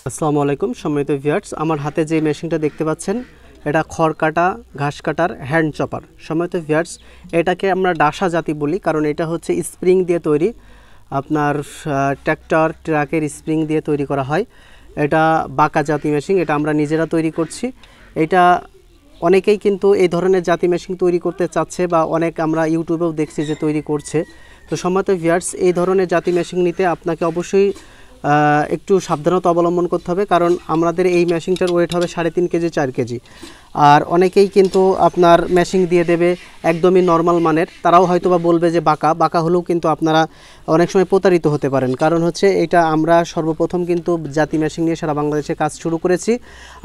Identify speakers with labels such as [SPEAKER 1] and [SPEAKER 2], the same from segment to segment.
[SPEAKER 1] আসসালামু আলাইকুম সম্মানিত ভিউয়ার্স, আমার হাতে যে মেশিনটা দেখতে পাচ্ছেন এটা খড় কাটা ঘাস কাটার হ্যান্ড চপার। সম্মানিত ভিউয়ার্স, এটাকে আমরা ডাসা জাতি বলি, কারণ এটা হচ্ছে স্প্রিং দিয়ে তৈরি। আপনার ট্র্যাক্টর ট্রাকের স্প্রিং দিয়ে তৈরি করা হয়। এটা বাঁকা জাতি মেশিন, এটা আমরা নিজেরা তৈরি করছি। এটা অনেকেই কিন্তু এই ধরনের জাতি মেশিন তৈরি করতে চাচ্ছে বা অনেক আমরা ইউটিউবেও দেখছি যে তৈরি করছে। তো সম্মানিত ভিউয়ার্স, এই ধরনের জাতি মেশিন নিতে আপনাকে অবশ্যই একটু সাবধানতা অবলম্বন করতে হবে, কারণ আমাদের এই মেশিনটার ওয়েট হবে 3.5 কেজি 4 কেজি। আর অনেকেই কিন্তু আপনার মেশিন দিয়ে দেবে একদমই নর্মাল মানের, তারাও হয়তো বা বলবে যে বাঁকা হলেও কিন্তু আপনারা অনেক সময় প্রতারিত হতে পারেন। কারণ হচ্ছে এটা আমরা সর্বপ্রথম কিন্তু জাতি মেশিন নিয়ে সারা বাংলাদেশে কাজ শুরু করেছি।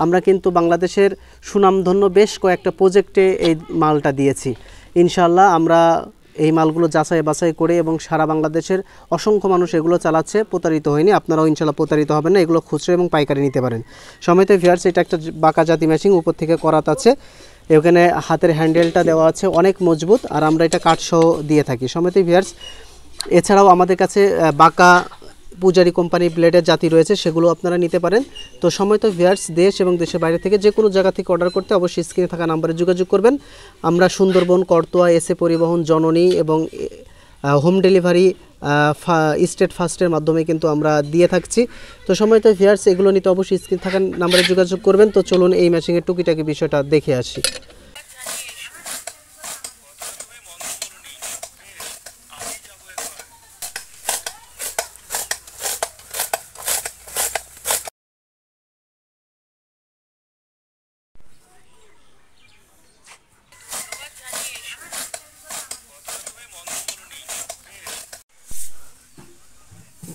[SPEAKER 1] আমরা কিন্তু বাংলাদেশের সুনামধন্য বেশ কয়েকটা প্রজেক্টে এই মালটা দিয়েছি। ইনশাআল্লাহ আমরা এই মালগুলো যাচাই বাছাই করে এবং সারা বাংলাদেশের অসংখ্য মানুষ এগুলো চালাচ্ছে, প্রতারিত হয়নি। আপনারাও ইনশাআল্লাহ প্রতারিত হবেন না। এগুলো খুচরো এবং পাইকারি নিতে পারেন। সম্মানিত ভিউয়ার্স, এটা একটা বাঁকা জাতি মেশিন, উপর থেকে করাত আছে, এখানে হাতের হ্যান্ডেলটা দেওয়া আছে অনেক মজবুত, আর আমরা এটা কাঠসহ দিয়ে থাকি। সম্মানিত ভিউয়ার্স, এছাড়াও আমাদের কাছে বাঁকা পূজারি কোম্পানি ব্লেডের জাতি রয়েছে, সেগুলো আপনারা নিতে পারেন। তো সম্মানিত ভিউয়ার্স, দেশ এবং দেশের বাইরে থেকে যে কোনো জায়গা থেকে অর্ডার করতে অবশ্যই স্ক্রিনে থাকা নাম্বারে যোগাযোগ করবেন। আমরা সুন্দরবন, করতোয়া, এসএ পরিবহন, জননী এবং হোম ডেলিভারি স্টেট ফার্স্টের মাধ্যমে কিন্তু আমরা দিয়ে থাকছি। তো সম্মানিত ভিউয়ার্স, এগুলো নিতে অবশ্যই স্ক্রিনে থাকা নাম্বারে যোগাযোগ করবেন। তো চলুন এই মেশিনের টুকিটাকি বিষয়টা দেখে আসি।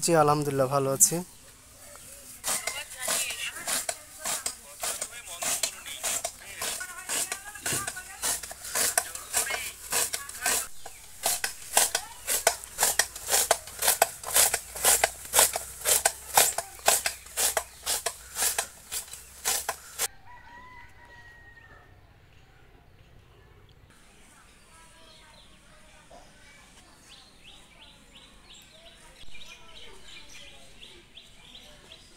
[SPEAKER 1] জি আলহামদুলিল্লাহ ভালো আছি।